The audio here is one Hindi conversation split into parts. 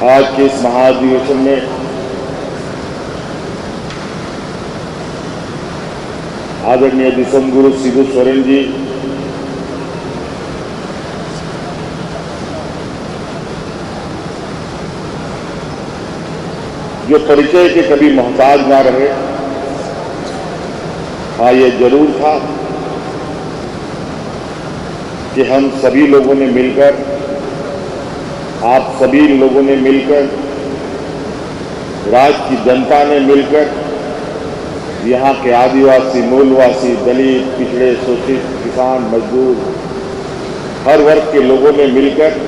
आज के इस महाधिवेशन में आदरणीय दिसम गुरु शिबू सोरेन जी जो परिचय के कभी मोहताज ना रहे। हाँ, ये जरूर था कि हम सभी लोगों ने मिलकर, आप सभी लोगों ने मिलकर, राज्य की जनता ने मिलकर, यहाँ के आदिवासी, मूलवासी, दलित, पिछड़े, शोषित, किसान, मजदूर, हर वर्ग के लोगों ने मिलकर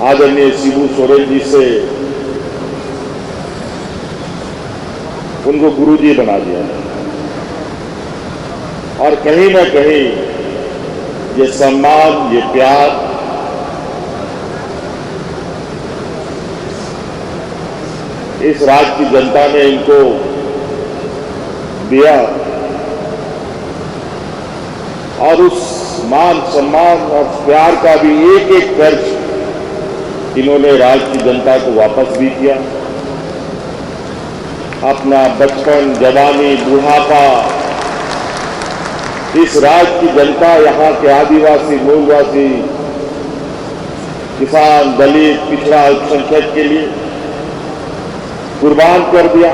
आदरणीय शिबू सोरेन जी से उनको गुरुजी बना दिया और कहीं ना कहीं ये सम्मान, ये प्यार इस राज्य की जनता ने इनको दिया और उस मान, सम्मान और प्यार का भी एक एक कर्ज इन्होंने राज्य की जनता को वापस भी किया। अपना बचपन, जवानी, बुढ़ापा इस राज्य की जनता, यहाँ के आदिवासी, मूलवासी, किसान, दलित, पिछड़ा, अल्पसंख्यक के लिए कुर्बान कर दिया।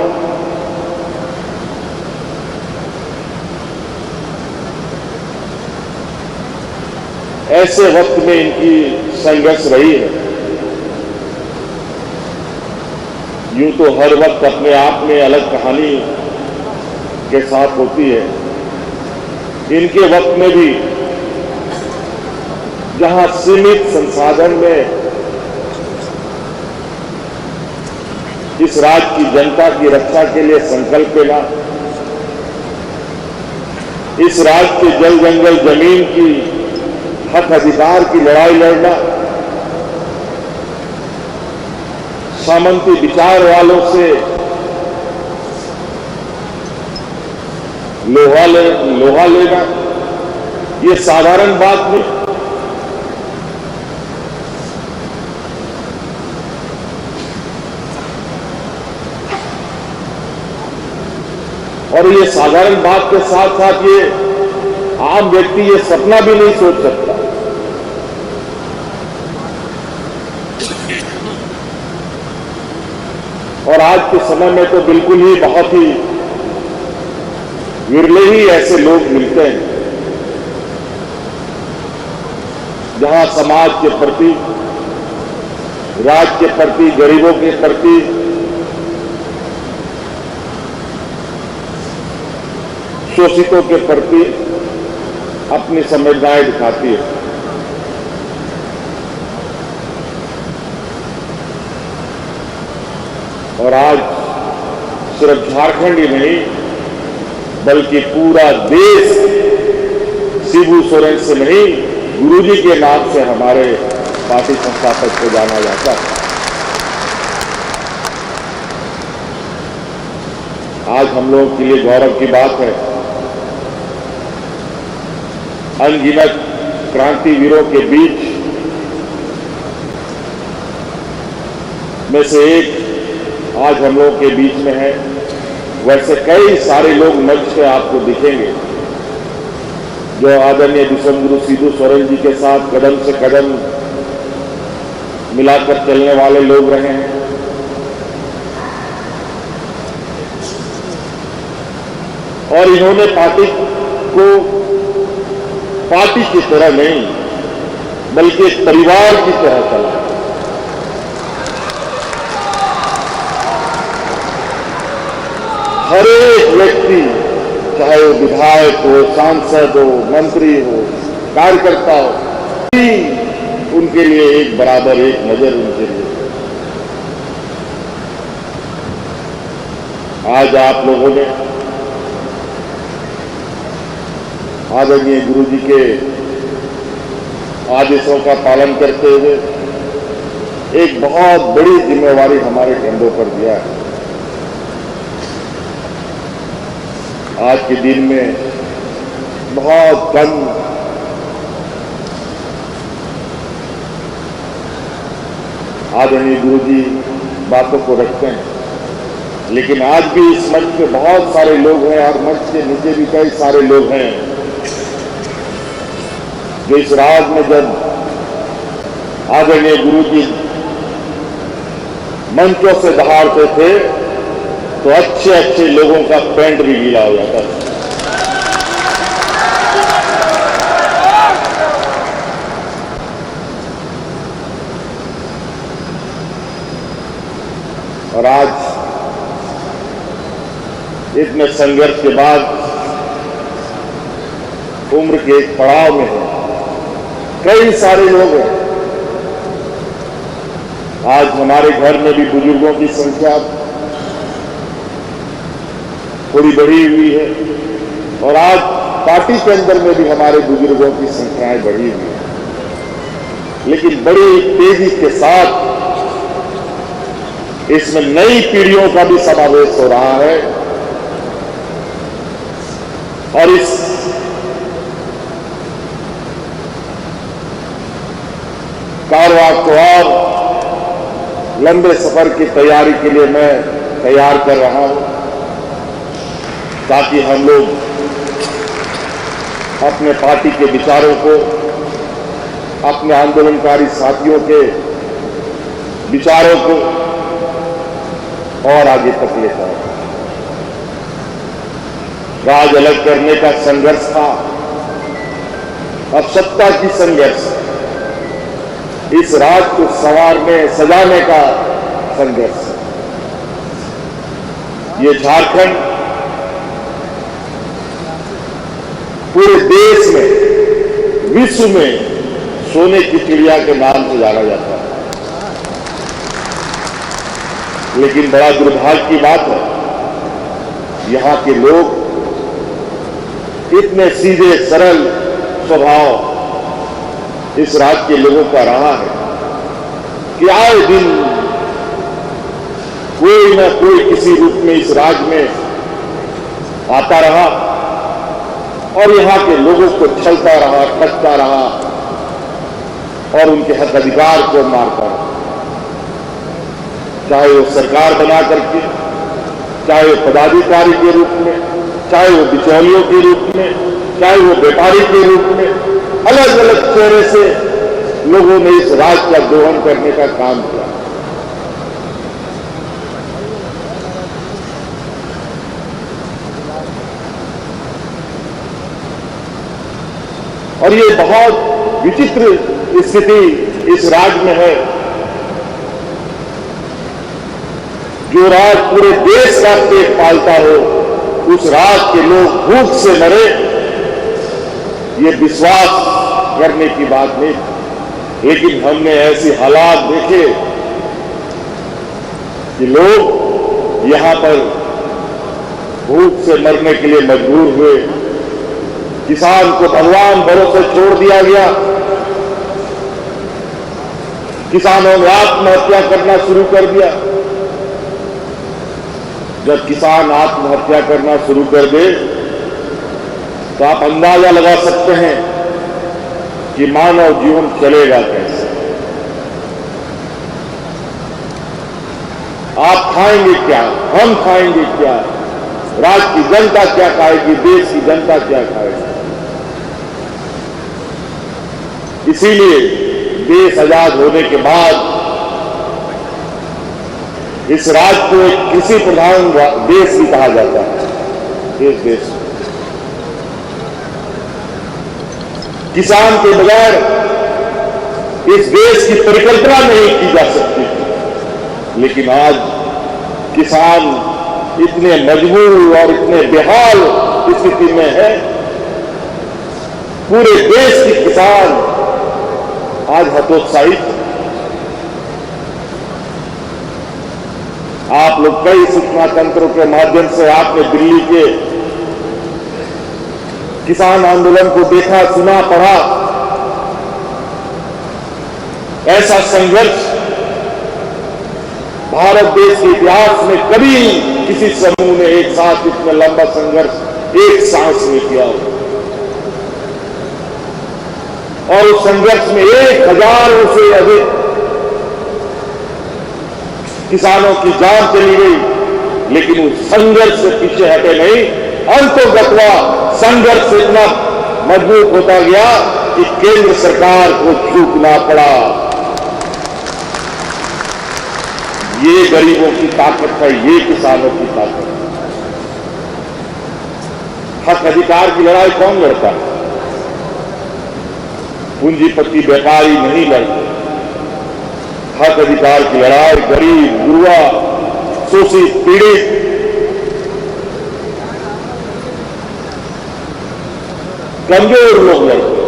ऐसे वक्त में इनकी संघर्ष रही है। यूं तो हर वक्त अपने आप में अलग कहानी के साथ होती है। इनके वक्त में भी जहां सीमित संसाधन में इस राज्य की जनता की रक्षा के लिए संकल्प लेना, इस राज्य के जल, जंगल, जमीन की हक अधिकार की लड़ाई लड़ना, सामंती विचार वालों से लोहा लेना, ये साधारण बात नहीं। और ये साधारण बात के साथ साथ ये आम व्यक्ति ये सपना भी नहीं सोच सकता। और आज के समय में तो बिल्कुल ही बहुत ही विरले ही ऐसे लोग मिलते हैं जहां समाज के प्रति, राज्य के प्रति, गरीबों के प्रति शोषितों के प्रति अपनी संवेदनाएं दिखाती है। और आज सिर्फ झारखंड ही नहीं बल्कि पूरा देश शिबू सोरेन से नहीं, गुरुजी के नाम से हमारे पार्टी संस्थापक को जाना जाता है। आज हम लोगों के लिए गौरव की बात है, अनगिनत क्रांतिवीरों के बीच में से एक आज हम लोगों के बीच में है। वैसे कई सारे लोग मंच पे आपको दिखेंगे जो आदरणीय दिसम गुरु शिबू सोरेन जी के साथ कदम से कदम मिलाकर चलने वाले लोग रहे हैं। और इन्होंने पार्टी को पार्टी की तरह नहीं बल्कि एक परिवार की तरह चलाया। हर एक व्यक्ति, चाहे वो विधायक हो, सांसद हो, मंत्री हो, कार्यकर्ता हो, उनके लिए एक बराबर, एक नजर उनके लिए। आज आप लोगों ने आदरणीय गुरु जी के आदेशों का पालन करते हुए एक बहुत बड़ी जिम्मेवारी हमारे कंधों पर दिया है। आज के दिन में बहुत कम आदरणीय गुरुजी बातों को रखते हैं, लेकिन आज भी इस मंच पे बहुत सारे लोग हैं और मंच के नीचे भी कई सारे लोग हैं जो इस राज में जब आदरणीय गुरुजी मंचों से दहाड़ते थे तो अच्छे अच्छे लोगों का पैंट भी गीला हो जाता था। और आज इतने संघर्ष के बाद उम्र के एक पड़ाव में है, कई सारे लोग हैं। आज हमारे घर में भी बुजुर्गों की संख्या थोड़ी बढ़ी हुई है और आज पार्टी के अंदर में भी हमारे बुजुर्गों की संख्याएं बढ़ी हुई है, लेकिन बड़ी तेजी के साथ इसमें नई पीढ़ियों का भी समावेश हो रहा है और इस कारवां को और लंबे सफर की तैयारी के लिए मैं तैयार कर रहा हूं ताकि हम लोग अपने पार्टी के विचारों को, अपने आंदोलनकारी साथियों के विचारों को और आगे तक ले जाए। राज अलग करने का संघर्ष था, अब सत्ता की संघर्ष, इस राज को संवारने सजाने का संघर्ष। ये झारखंड पूरे देश में, विश्व में सोने की चिड़िया के नाम से जाना जाता है, लेकिन बड़ा दुर्भाग्य की बात है यहां के लोग इतने सीधे सरल स्वभाव इस राज्य के लोगों का रहा है कि आए दिन कोई न कोई किसी रूप में इस राज्य में आता रहा और यहां के लोगों को छलता रहा, ठगता रहा और उनके हक अधिकार को मारता रहा, चाहे वो सरकार बना करके, चाहे वो पदाधिकारी के रूप में, चाहे वो बिचौलियों के रूप में, चाहे वो व्यापारी के रूप में, अलग अलग चेहरे से लोगों ने इस राज्य का दोहन करने का काम किया। और ये बहुत विचित्र स्थिति इस राज्य में है। जो राज पूरे देश का पेट पालता हो, उस राज के लोग भूख से मरे, ये विश्वास करने की बात नहीं। लेकिन हमने ऐसे हालात देखे कि लोग यहां पर भूख से मरने के लिए मजबूर हुए। किसान को भगवान भरोसे छोड़ दिया गया। किसानों ने आत्महत्या करना शुरू कर दिया। जब किसान आत्महत्या करना शुरू कर दे तो आप अंदाजा लगा सकते हैं कि मानव जीवन चलेगा कैसे। आप खाएंगे क्या, हम खाएंगे क्या, राज्य की जनता क्या खाएगी, देश की जनता क्या खाएगी। इसीलिए देश आजाद होने के बाद इस राज्य को एक कृषि प्रधान देश भी कहा जाता है। इस देश किसान के बगैर इस देश की परिकल्पना नहीं की जा सकती, लेकिन आज किसान इतने मजबूर और इतने बेहाल स्थिति में है। पूरे देश के किसान आज हतोत्साहित। आप लोग कई सूचना तंत्रों के माध्यम से आपने दिल्ली के किसान आंदोलन को देखा, सुना, पढ़ा। ऐसा संघर्ष भारत देश के इतिहास में कभी किसी समूह ने एक साथ इतना लंबा संघर्ष एक सांस में किया। और उस संघर्ष में 1000 से अधिक किसानों की जान चली गई, लेकिन उस संघर्ष से पीछे हटे नहीं। अंतोगतवा संघर्ष इतना मजबूत होता गया कि केंद्र सरकार को झुकना पड़ा। ये गरीबों की ताकत है, ये किसानों की ताकत है। हक अधिकार की लड़ाई कौन लड़ता है? पूंजीपति व्यापारी नहीं लड़ते। हक अधिकार की लड़ाई गरीब, गुरुआ, शोषित, पीड़ित, कमजोर लोग लड़ते।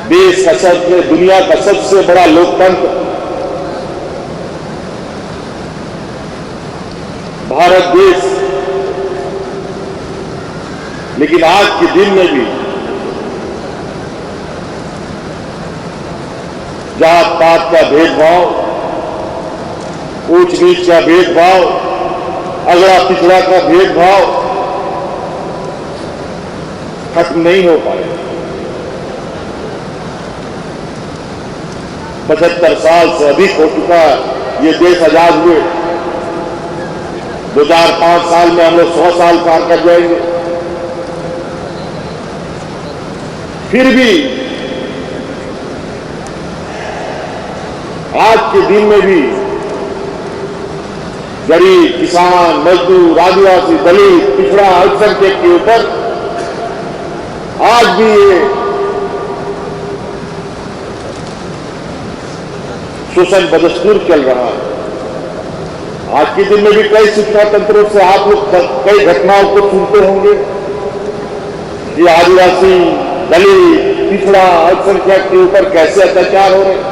देश का सबसे, दुनिया का सबसे बड़ा लोकतंत्र भारत देश, लेकिन आज के दिन में भी जात पात का भेदभाव, ऊंच नीच का भेदभाव, अगड़ा पिछड़ा का भेदभाव खत्म नहीं हो पाए। 75 साल से अधिक हो चुका है ये देश आजाद हुए। 2005 साल में हम लोग 100 साल पार कर जाएंगे। फिर भी आज के दिन में भी गरीब, किसान, मजदूर, आदिवासी, दलित, पिछड़ा, अल्पसंख्यक के ऊपर आज भी ये शोषण बदस्तूर चल रहा है। आज के दिन में भी कई सूचना तंत्रों से आप लोग कई घटनाओं को सुनते होंगे कि आदिवासी, दलित, पिछड़ा, अल्पसंख्यक के ऊपर कैसे अत्याचार हो रहे हैं।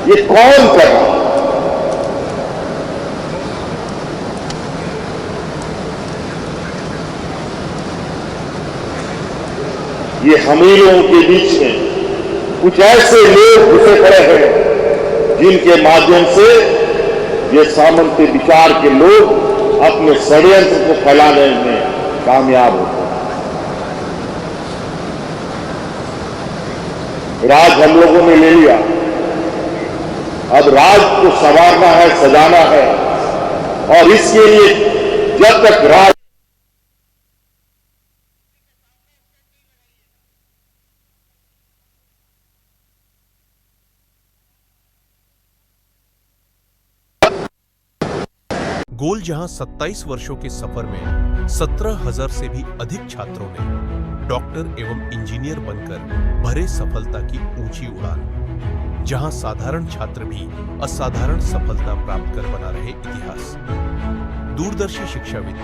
ये कौन कर रहा है? ये हमी लोगों के बीच में कुछ ऐसे लोग घुसे पड़े हैं जिनके माध्यम से ये सामंती विचार के लोग अपने षड्यंत्र को फैलाने में कामयाब होते हैं। राज हम लोगों ने ले लिया, अब राज को संवारना है, सजाना है, और इसके लिए जब तक राज गोल जहां 27 वर्षों के सफर में 17,000 से भी अधिक छात्रों ने डॉक्टर एवं इंजीनियर बनकर भरे सफलता की ऊंची उड़ान, जहां साधारण छात्र भी असाधारण सफलता प्राप्त कर बना रहे इतिहास। दूरदर्शी शिक्षाविद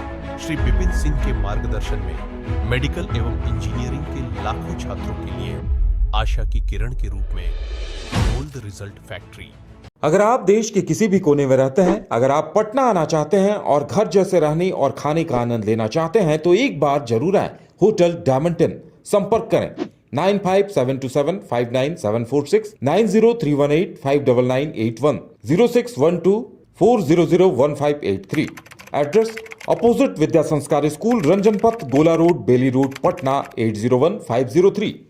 श्री विपिन सिंह के मार्गदर्शन में मेडिकल एवं इंजीनियरिंग के लाखों छात्रों के लिए आशा की किरण के रूप में गोल्ड रिजल्ट फैक्ट्री। अगर आप देश के किसी भी कोने में रहते हैं, अगर आप पटना आना चाहते हैं और घर जैसे रहने और खाने का आनंद लेना चाहते हैं तो एक बार जरूर आए होटल डायमंटन। संपर्क करें 9572759746, 9031859981, 0612400153। एड्रेस अपोजिट विद्या संस्कार स्कूल, रंजन पथ, गोला रोड, बेली रोड, पटना 801503।